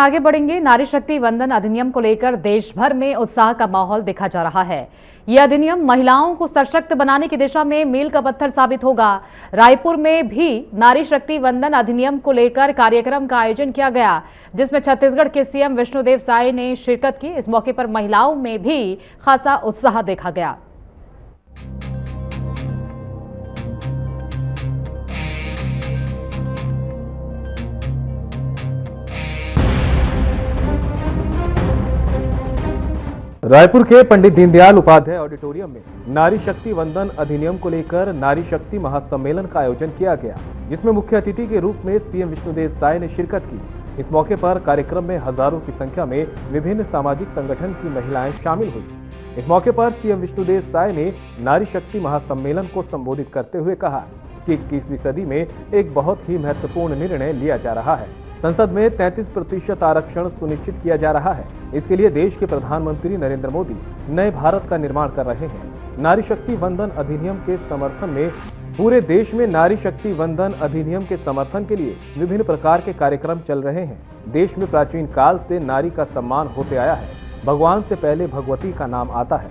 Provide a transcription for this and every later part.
आगे बढ़ेंगे। नारी शक्ति वंदन अधिनियम को लेकर देश भर में उत्साह का माहौल देखा जा रहा है। यह अधिनियम महिलाओं को सशक्त बनाने की दिशा में मील का पत्थर साबित होगा। रायपुर में भी नारी शक्ति वंदन अधिनियम को लेकर कार्यक्रम का आयोजन किया गया, जिसमें छत्तीसगढ़ के सीएम विष्णुदेव साय ने शिरकत की। इस मौके पर महिलाओं में भी खासा उत्साह देखा गया। रायपुर के पंडित दीनदयाल उपाध्याय ऑडिटोरियम में नारी शक्ति वंदन अधिनियम को लेकर नारी शक्ति महासम्मेलन का आयोजन किया गया, जिसमें मुख्य अतिथि के रूप में सीएम विष्णुदेव साय ने शिरकत की। इस मौके पर कार्यक्रम में हजारों की संख्या में विभिन्न सामाजिक संगठन की महिलाएं शामिल हुई। इस मौके पर सीएम विष्णुदेव साय ने नारी शक्ति महासम्मेलन को संबोधित करते हुए कहा कि 21वीं सदी में एक बहुत ही महत्वपूर्ण निर्णय लिया जा रहा है। संसद में 33% आरक्षण सुनिश्चित किया जा रहा है। इसके लिए देश के प्रधानमंत्री नरेंद्र मोदी नए भारत का निर्माण कर रहे हैं। नारी शक्ति वंदन अधिनियम के समर्थन में पूरे देश में नारी शक्ति वंदन अधिनियम के समर्थन के लिए विभिन्न प्रकार के कार्यक्रम चल रहे हैं। देश में प्राचीन काल से नारी का सम्मान होते आया है। भगवान से पहले भगवती का नाम आता है।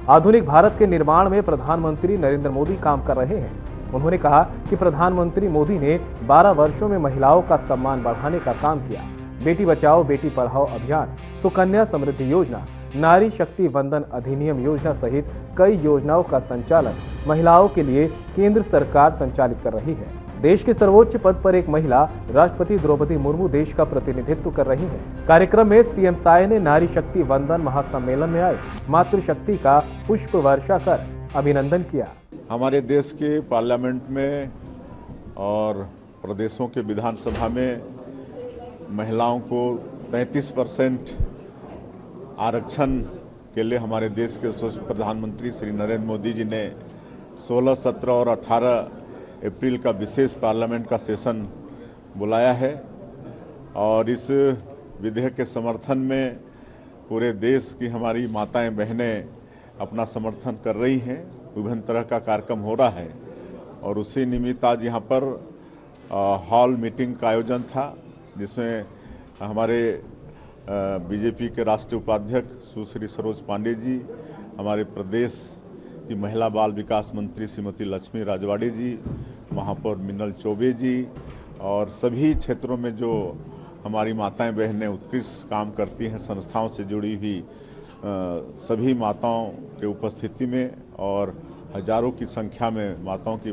आधुनिक भारत के निर्माण में प्रधानमंत्री नरेंद्र मोदी काम कर रहे हैं। उन्होंने कहा कि प्रधानमंत्री मोदी ने 12 वर्षों में महिलाओं का सम्मान बढ़ाने का काम किया। बेटी बचाओ बेटी पढ़ाओ अभियान, सुकन्या समृद्धि योजना, नारी शक्ति वंदन अधिनियम योजना सहित कई योजनाओं का संचालन महिलाओं के लिए केंद्र सरकार संचालित कर रही है। देश के सर्वोच्च पद पर एक महिला राष्ट्रपति द्रौपदी मुर्मू देश का प्रतिनिधित्व कर रही हैं। कार्यक्रम में सीएम साय ने नारी शक्ति वंदन महासम्मेलन में आए मातृशक्ति का पुष्प वर्षा कर अभिनंदन किया। हमारे देश के पार्लियामेंट में और प्रदेशों के विधानसभा में महिलाओं को 33% आरक्षण के लिए हमारे देश के प्रधानमंत्री श्री नरेंद्र मोदी जी ने 16, 17 और 18 अप्रैल का विशेष पार्लियामेंट का सेशन बुलाया है और इस विधेयक के समर्थन में पूरे देश की हमारी माताएं बहनें अपना समर्थन कर रही हैं। विभिन्न तरह का कार्यक्रम हो रहा है और उसी निमित्त आज यहाँ पर हॉल मीटिंग का आयोजन था, जिसमें हमारे बीजेपी के राष्ट्रीय उपाध्यक्ष सुश्री सरोज पांडे जी, हमारे प्रदेश की महिला बाल विकास मंत्री श्रीमती लक्ष्मी राजवाड़े जी, महापौर मिनल चौबे जी और सभी क्षेत्रों में जो हमारी माताएं बहनें उत्कृष्ट काम करती हैं, संस्थाओं से जुड़ी हुई सभी माताओं के उपस्थिति में और हजारों की संख्या में माताओं की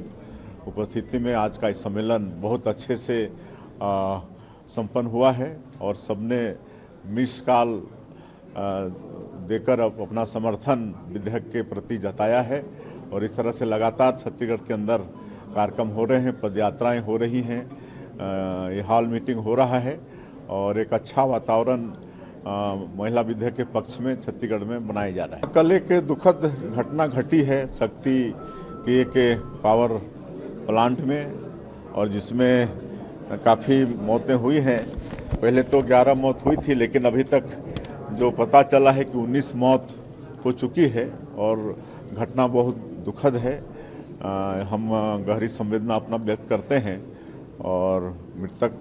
उपस्थिति में आज का इस सम्मेलन बहुत अच्छे से संपन्न हुआ है और सबने मिस कॉल देकर अपना समर्थन विधेयक के प्रति जताया है और इस तरह से लगातार छत्तीसगढ़ के अंदर कार्यक्रम हो रहे हैं, पदयात्राएं हो रही हैं, ये हॉल मीटिंग हो रहा है और एक अच्छा वातावरण महिला विधेयक के पक्ष में छत्तीसगढ़ में बनाया जा रहा है। कल एक दुखद घटना घटी है शक्ति के एक पावर प्लांट में और जिसमें काफ़ी मौतें हुई हैं। पहले तो 11 मौत हुई थी, लेकिन अभी तक जो पता चला है कि 19 मौत हो चुकी है और घटना बहुत दुखद है। हम गहरी संवेदना अपना व्यक्त करते हैं और मृतक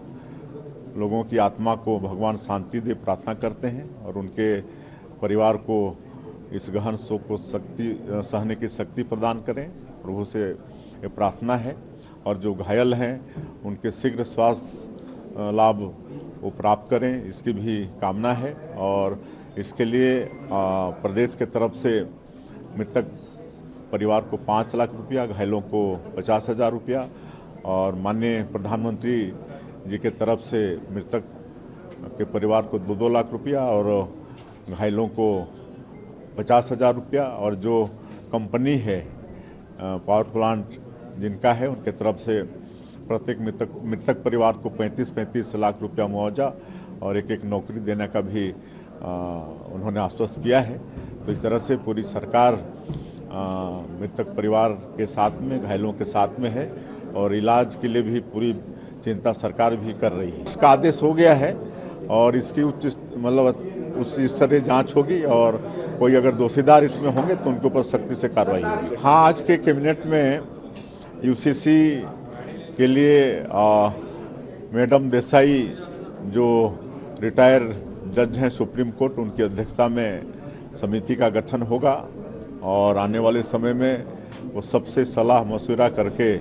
लोगों की आत्मा को भगवान शांति दे प्रार्थना करते हैं और उनके परिवार को इस गहन शोक को सहने की शक्ति प्रदान करें। प्रभु से ये प्रार्थना है और जो घायल हैं उनके शीघ्र स्वास्थ्य लाभ वो प्राप्त करें, इसकी भी कामना है और इसके लिए प्रदेश के तरफ से मृतक परिवार को 5 लाख रुपया, घायलों को 50,000 रुपया और माननीय प्रधानमंत्री जी के तरफ से मृतक के परिवार को 2-2 लाख रुपया और घायलों को 50,000 रुपया और जो कंपनी है पावर प्लांट जिनका है उनके तरफ से प्रत्येक मृतक परिवार को 35-35 लाख रुपया मुआवजा और एक नौकरी देने का भी उन्होंने आश्वस्त किया है। तो इस तरह से पूरी सरकार मृतक परिवार के साथ में, घायलों के साथ में है और इलाज के लिए भी पूरी चिंता सरकार भी कर रही है। इसका आदेश हो गया है और इसकी उच्च उस स्तर से जांच होगी और कोई अगर दोषीदार इसमें होंगे तो उनके ऊपर सख्ती से कार्रवाई होगी। हाँ, आज के कैबिनेट में यूसीसी के लिए मैडम देसाई जो रिटायर जज हैं सुप्रीम कोर्ट, उनकी अध्यक्षता में समिति का गठन होगा और आने वाले समय में वो सबसे सलाह मशविरा करके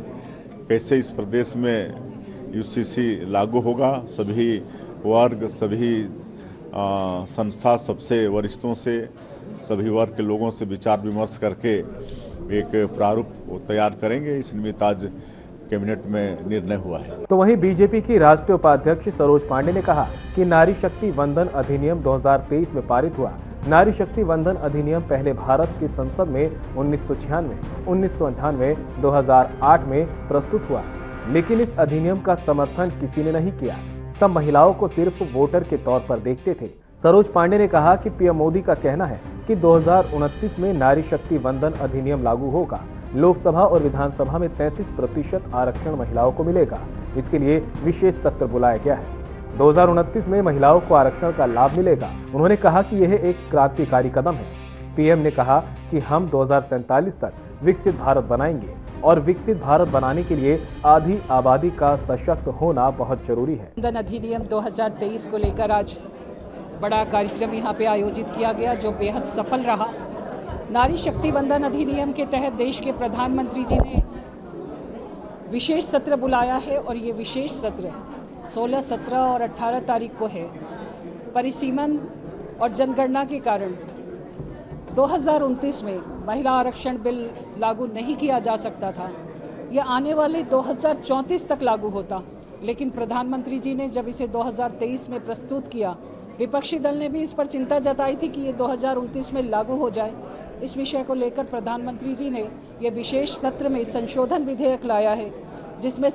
कैसे इस प्रदेश में यूसीसी लागू होगा, सभी वर्ग, सभी संस्था, सबसे वरिष्ठों से, सभी वर्ग के लोगों से विचार विमर्श करके एक प्रारूप तैयार करेंगे। इस निमित्त आज कैबिनेट में निर्णय हुआ है। तो वहीं बीजेपी की राष्ट्रीय उपाध्यक्ष सरोज पांडे ने कहा कि नारी शक्ति वंदन अधिनियम 2023 में पारित हुआ। नारी शक्ति वंदन अधिनियम पहले भारत की संसद में 1996, 1998, 2008 में प्रस्तुत हुआ, लेकिन इस अधिनियम का समर्थन किसी ने नहीं किया। सब महिलाओं को सिर्फ वोटर के तौर पर देखते थे। सरोज पांडे ने कहा कि पीएम मोदी का कहना है कि 2029 में नारी शक्ति वंदन अधिनियम लागू होगा। लोकसभा और विधानसभा में 33% आरक्षण महिलाओं को मिलेगा। इसके लिए विशेष सत्र बुलाया गया है। 2029 में महिलाओं को आरक्षण का लाभ मिलेगा। उन्होंने कहा कि यह एक क्रांतिकारी कदम है। पीएम ने कहा कि हम 2047 तक विकसित भारत बनाएंगे और विकसित भारत बनाने के लिए आधी आबादी का सशक्त होना बहुत जरूरी है। वंदन अधिनियम 2023 को लेकर आज बड़ा कार्यक्रम यहाँ पे आयोजित किया गया, जो बेहद सफल रहा। नारी शक्ति वंदन अधिनियम के तहत देश के प्रधानमंत्री जी ने विशेष सत्र बुलाया है और ये विशेष सत्र 16, 17 और 18 तारीख को है। परिसीमन और जनगणना के कारण 2029 में महिला आरक्षण बिल लागू नहीं किया जा सकता था। यह आने वाले 2034 तक लागू होता, लेकिन प्रधानमंत्री जी ने जब इसे 2023 में प्रस्तुत किया, विपक्षी दल ने भी इस पर चिंता जताई थी कि ये 2029 में लागू हो जाए। इस विषय को लेकर प्रधानमंत्री जी ने ये विशेष सत्र में संशोधन विधेयक लाया है, जिसमें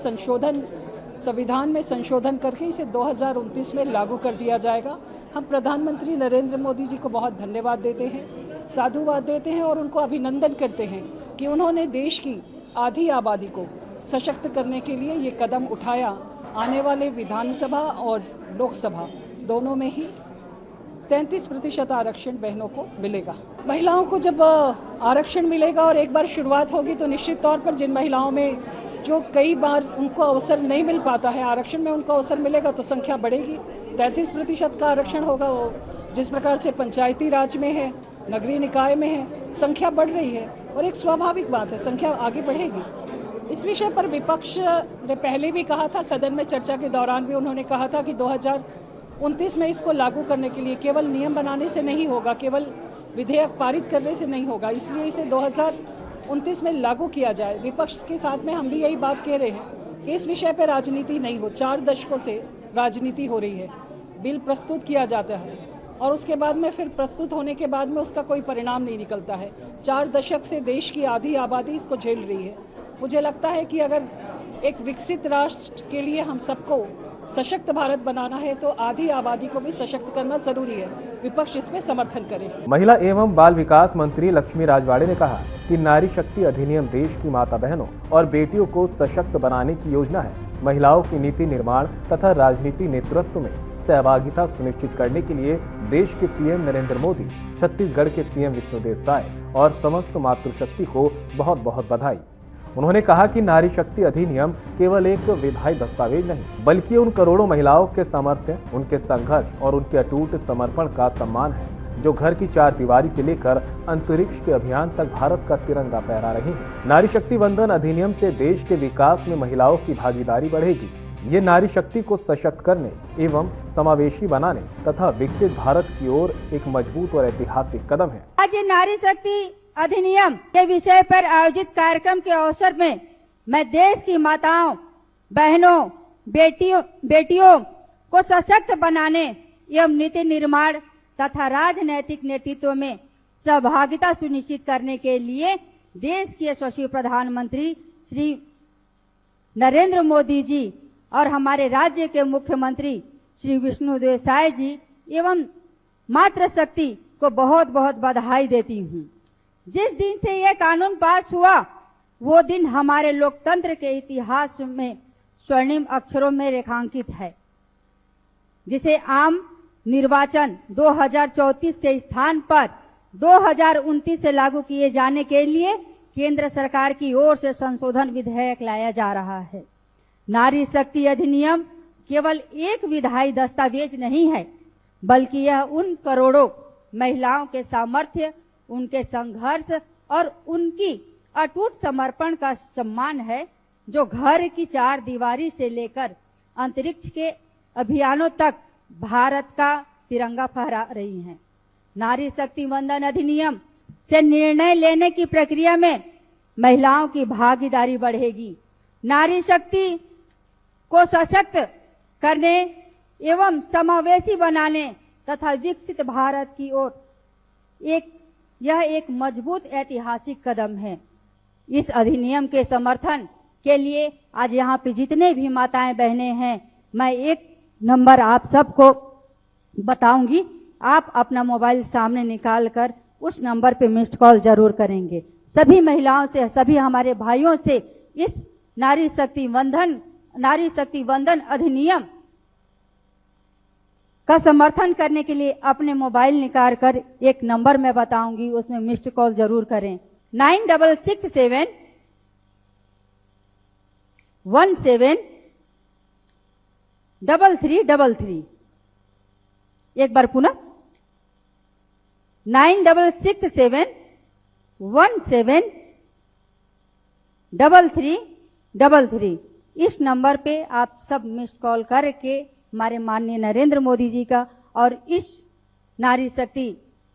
संविधान में संशोधन करके इसे 2029 में लागू कर दिया जाएगा। हम प्रधानमंत्री नरेंद्र मोदी जी को बहुत धन्यवाद देते हैं, साधुवाद देते हैं और उनको अभिनंदन करते हैं कि उन्होंने देश की आधी आबादी को सशक्त करने के लिए ये कदम उठाया। आने वाले विधानसभा और लोकसभा दोनों में ही 33% आरक्षण बहनों को मिलेगा। महिलाओं को जब आरक्षण मिलेगा और एक बार शुरुआत होगी तो निश्चित तौर पर जिन महिलाओं में जो कई बार उनको अवसर नहीं मिल पाता है, आरक्षण में उनको अवसर मिलेगा तो संख्या बढ़ेगी। 33% का आरक्षण होगा। वो जिस प्रकार से पंचायती राज में है, नगरीय निकाय में है, संख्या बढ़ रही है और एक स्वाभाविक बात है, संख्या आगे बढ़ेगी। इस विषय पर विपक्ष ने पहले भी कहा था, सदन में चर्चा के दौरान भी उन्होंने कहा था कि 2029 में इसको लागू करने के लिए केवल नियम बनाने से नहीं होगा, केवल विधेयक पारित करने से नहीं होगा, इसलिए इसे 2029 में लागू किया जाए। विपक्ष के साथ में हम भी यही बात कह रहे हैं कि इस विषय पर राजनीति नहीं हो। 4 दशकों से राजनीति हो रही है, बिल प्रस्तुत किया जाता है और उसके बाद में फिर प्रस्तुत होने के बाद में उसका कोई परिणाम नहीं निकलता है। 4 दशक से देश की आधी आबादी इसको झेल रही है। मुझे लगता है कि अगर एक विकसित राष्ट्र के लिए हम सबको सशक्त भारत बनाना है तो आधी आबादी को भी सशक्त करना जरूरी है। विपक्ष इसमें समर्थन करे। महिला एवं बाल विकास मंत्री लक्ष्मी राजवाड़े ने कहा कि नारी शक्ति अधिनियम देश की माता बहनों और बेटियों को सशक्त बनाने की योजना है। महिलाओं की नीति निर्माण तथा राजनीति नेतृत्व में सहभागिता सुनिश्चित करने के लिए देश के पीएम नरेंद्र मोदी, छत्तीसगढ़ के सीएम विष्णुदेव साय और समस्त मातृशक्ति को बहुत बहुत बधाई। उन्होंने कहा कि नारी शक्ति अधिनियम केवल एक विधायी दस्तावेज नहीं, बल्कि उन करोड़ों महिलाओं के सामर्थ्य, उनके संघर्ष और उनके अटूट समर्पण का सम्मान है, जो घर की 4 दीवारी से लेकर अंतरिक्ष के अभियान तक भारत का तिरंगा फहरा रही हैं। नारी शक्ति वंदन अधिनियम से देश के विकास में महिलाओं की भागीदारी बढ़ेगी। ये नारी शक्ति को सशक्त करने एवं समावेशी बनाने तथा विकसित भारत की ओर एक मजबूत और ऐतिहासिक कदम है। आज ये नारी शक्ति अधिनियम के विषय पर आयोजित कार्यक्रम के अवसर में मैं देश की माताओं, बहनों, बेटियों को सशक्त बनाने एवं नीति निर्माण तथा राजनैतिक नेतृत्व में सहभागिता सुनिश्चित करने के लिए देश के यशस्वी प्रधानमंत्री श्री नरेंद्र मोदी जी और हमारे राज्य के मुख्यमंत्री श्री विष्णुदेव साय जी एवं मातृशक्ति को बहुत बहुत बधाई देती हूँ। जिस दिन से यह कानून पास हुआ वो दिन हमारे लोकतंत्र के इतिहास में स्वर्णिम अक्षरों में रेखांकित है, जिसे आम निर्वाचन 2034 के स्थान पर 2029 से लागू किए जाने के लिए केंद्र सरकार की ओर से संशोधन विधेयक लाया जा रहा है। नारी शक्ति अधिनियम केवल एक विधायी दस्तावेज नहीं है, बल्कि यह उन करोड़ों महिलाओं के सामर्थ्य, उनके संघर्ष और उनकी अटूट समर्पण का सम्मान है, जो घर की चार दीवारी से लेकर अंतरिक्ष के अभियानों तक भारत का तिरंगा फहरा रही हैं। नारी शक्ति वंदन अधिनियम से निर्णय लेने की प्रक्रिया में महिलाओं की भागीदारी बढ़ेगी। नारी शक्ति को सशक्त करने एवं समावेशी बनाने तथा विकसित भारत की ओर यह एक मजबूत ऐतिहासिक कदम है। इस अधिनियम के समर्थन के लिए आज यहाँ पे जितने भी माताएं बहनें हैं, मैं एक नंबर आप सबको बताऊंगी। आप अपना मोबाइल सामने निकाल कर उस नंबर पे मिस्ड कॉल जरूर करेंगे। सभी महिलाओं से, सभी हमारे भाइयों से इस नारी शक्ति वंदन अधिनियम का समर्थन करने के लिए अपने मोबाइल निकाल कर एक नंबर मैं बताऊंगी, उसमें मिस्ड कॉल जरूर करें। 9667 17 3333। एक बार पुनः 9667 17 3333। इस नंबर पे आप सब मिस्ड कॉल करके हमारे माननीय नरेंद्र मोदी जी का और इस नारी शक्ति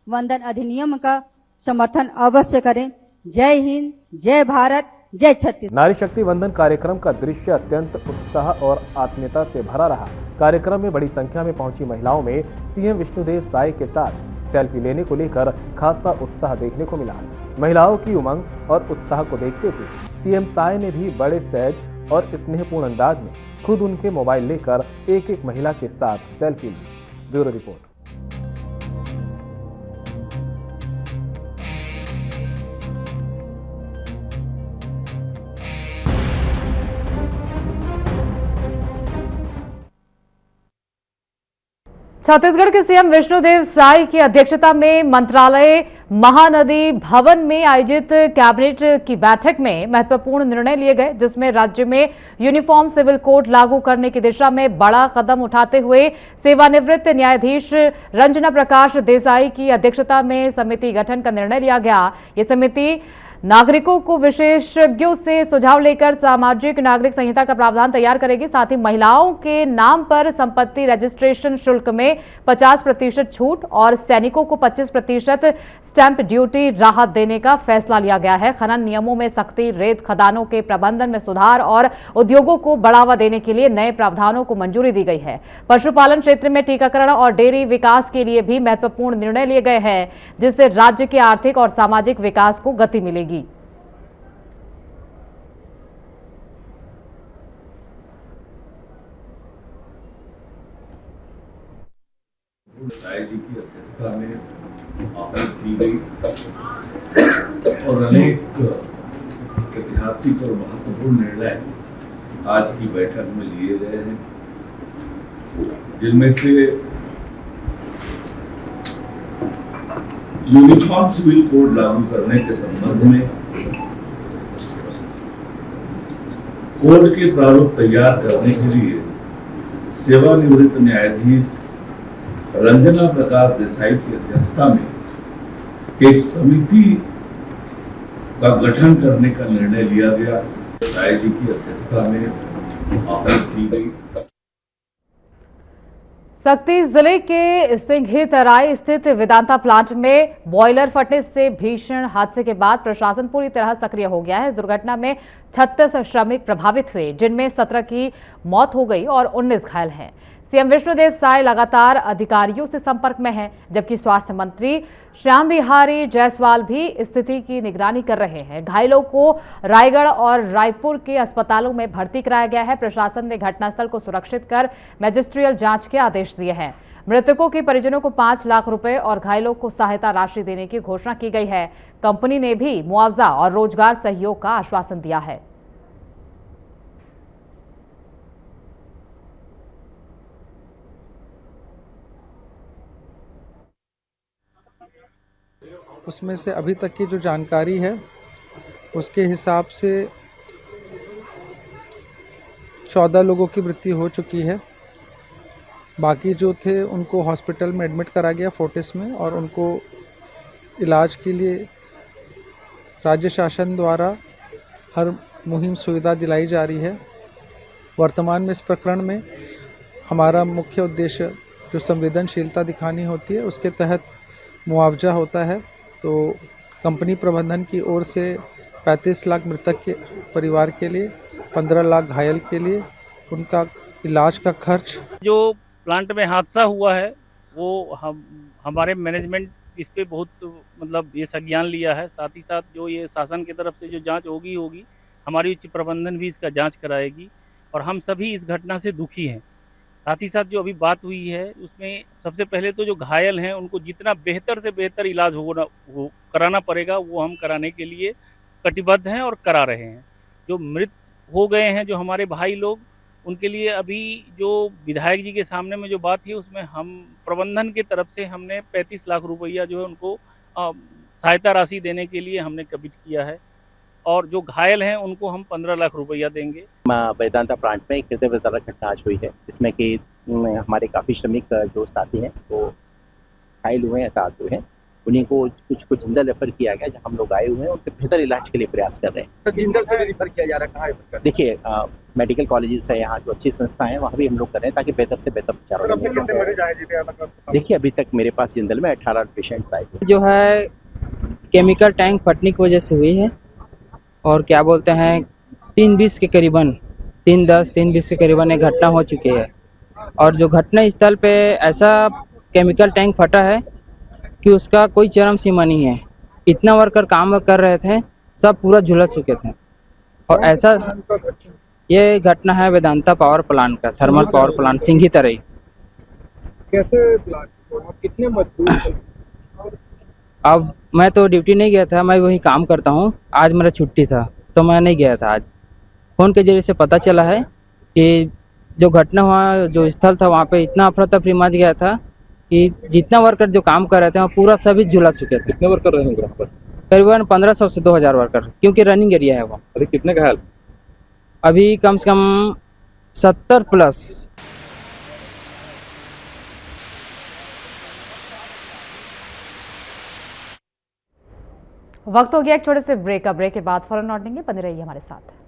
वंदन अधिनियम का समर्थन अवश्य करें। जय हिंद, जय भारत, जय छत्तीसगढ़। नारी शक्ति वंदन कार्यक्रम का दृश्य अत्यंत उत्साह और आत्मीयता से भरा रहा। कार्यक्रम में बड़ी संख्या में पहुंची महिलाओं में सीएम विष्णुदेव साय के साथ सेल्फी लेने को लेकर खासा उत्साह देखने को मिला। महिलाओं की उमंग और उत्साह को देखते हुए सीएम साय ने भी बड़े सहज और स्नेहपूर्ण अंदाज में खुद उनके मोबाइल लेकर एक एक महिला के साथ सेल्फी ली। Bureau report. छत्तीसगढ़ के सीएम विष्णुदेव साय की अध्यक्षता में मंत्रालय महानदी भवन में आयोजित कैबिनेट की बैठक में महत्वपूर्ण निर्णय लिए गए, जिसमें राज्य में यूनिफॉर्म सिविल कोड लागू करने की दिशा में बड़ा कदम उठाते हुए सेवानिवृत्त न्यायाधीश रंजना प्रकाश देसाई की अध्यक्षता में समिति गठन का निर्णय लिया गया। ये समिति नागरिकों को विशेषज्ञों से सुझाव लेकर सामाजिक नागरिक संहिता का प्रावधान तैयार करेगी। साथ ही महिलाओं के नाम पर संपत्ति रजिस्ट्रेशन शुल्क में 50% छूट और सैनिकों को 25% स्टैंप ड्यूटी राहत देने का फैसला लिया गया है। खनन नियमों में सख्ती, रेत खदानों के प्रबंधन में सुधार और उद्योगों को बढ़ावा देने के लिए नए प्रावधानों को मंजूरी दी गई है। पशुपालन क्षेत्र में टीकाकरण और डेयरी विकास के लिए भी महत्वपूर्ण निर्णय लिए गए हैं, जिससे राज्य के आर्थिक और सामाजिक विकास को गति मिलेगी। साय जी की अध्यक्षता में आहूत की गई और अनेक ऐतिहासिक और महत्वपूर्ण निर्णय आज की बैठक में लिए गए हैं, जिनमें से यूनिफॉर्म सिविल कोड लागू करने के संबंध में कोड के प्रारूप तैयार करने के लिए सेवानिवृत्त न्यायाधीश रंजना प्रकाश देसाई की अध्यक्षता में एक समिति का गठन करने का निर्णय लिया गया। साय जी की अध्यक्षता में आहूत की गई। सक्ती जिले के सिंघीतराई स्थित वेदांता प्लांट में बॉयलर फटने से भीषण हादसे के बाद प्रशासन पूरी तरह सक्रिय हो गया है। इस दुर्घटना में 36 श्रमिक प्रभावित हुए, जिनमें 17 की मौत हो गई और 19 घायल हैं। सीएम विष्णुदेव साय लगातार अधिकारियों से संपर्क में हैं, जबकि स्वास्थ्य मंत्री श्याम बिहारी जायसवाल भी स्थिति की निगरानी कर रहे हैं। घायलों को रायगढ़ और रायपुर के अस्पतालों में भर्ती कराया गया है। प्रशासन ने घटनास्थल को सुरक्षित कर मैजिस्ट्रियल जांच के आदेश दिए हैं। मृतकों के परिजनों को 5 लाख रुपए और घायलों को सहायता राशि देने की घोषणा की गई है। कंपनी ने भी मुआवजा और रोजगार सहयोग का आश्वासन दिया है। उसमें से अभी तक की जो जानकारी है उसके हिसाब से 14 लोगों की मृत्यु हो चुकी है बाकी जो थे उनको हॉस्पिटल में एडमिट करा गया फोर्टिस में, और उनको इलाज के लिए राज्य शासन द्वारा हर मुहिम सुविधा दिलाई जा रही है। वर्तमान में इस प्रकरण में हमारा मुख्य उद्देश्य जो संवेदनशीलता दिखानी होती है उसके तहत मुआवजा होता है। तो कंपनी प्रबंधन की ओर से 35 लाख मृतक के परिवार के लिए, 15 लाख घायल के लिए उनका इलाज का खर्च। जो प्लांट में हादसा हुआ है वो हमारे मैनेजमेंट इस पे बहुत मतलब ये संज्ञान लिया है। साथ ही साथ जो ये शासन की तरफ से जो जांच होगी हमारी उच्च प्रबंधन भी इसका जांच कराएगी, और हम सभी इस घटना से दुखी हैं। साथ ही साथ जो अभी बात हुई है उसमें सबसे पहले तो जो घायल हैं उनको जितना बेहतर से बेहतर इलाज कराना पड़ेगा वो हम कराने के लिए कटिबद्ध हैं और करा रहे हैं। जो मृत हो गए हैं जो हमारे भाई लोग, उनके लिए अभी जो विधायक जी के सामने में जो बात है उसमें हम प्रबंधन की तरफ से हमने 35 लाख रुपया जो है उनको सहायता राशि देने के लिए हमने कमिट किया है, और जो घायल हैं उनको हम 15 लाख रुपया देंगे। वेदांता प्लांट में एक हृदय विदारक घटना आज हुई है, जिसमें कि हमारे काफ़ी श्रमिक जो साथी हैं वो घायल हुए हैं, हताहत हुए हैं। उन्हीं को कुछ जिंदल रेफर किया गया, जहाँ हम लोग आए हुए हैं उनके बेहतर इलाज के लिए प्रयास कर रहे हैं। तो जिंदल से रेफर किया जा रहा है? देखिए मेडिकल कॉलेजेस है यहाँ, जो अच्छी संस्थाएं हैं वहाँ भी हम लोग कर रहे हैं ताकि बेहतर से बेहतर उपचार। देखिए अभी तक मेरे पास जिंदल में 18 पेशेंट्स आए थे। जो है केमिकल टैंक फटने की वजह से हुई है, और क्या बोलते हैं 3:20 के करीबन 3:20 के करीबन एक घटना हो चुकी है। और जो घटना स्थल पे ऐसा केमिकल टैंक फटा है कि उसका कोई चरम सीमा नहीं है। इतना वर्कर काम कर रहे थे, सब पूरा झुलस चुके थे। और ऐसा ये घटना है वेदांता पावर प्लांट का, थर्मल पावर प्लांट सिंघी तरई। कैसे कितने मजदूर? अब मैं तो ड्यूटी नहीं गया था, मैं वही काम करता हूँ। आज मेरा छुट्टी था तो मैं नहीं गया था। आज फ़ोन के जरिए से पता चला है कि जो घटना हुआ, जो स्थल था वहाँ पे इतना अफरा तफरी मच गया था कि जितना वर्कर जो काम कर रहे थे वो पूरा सभी झुलस चुके थे। कितने वर्कर रहे होंगे वहाँ पर? करीबन 1500 से 2000 वर्कर, क्योंकि रनिंग एरिया है वो। अरे कितने घायल? अभी कम से कम 70 प्लस। वक्त हो गया एक छोटे से ब्रेक का। ब्रेक के बाद फौरन लौटेंगे, बने रहिए हमारे साथ।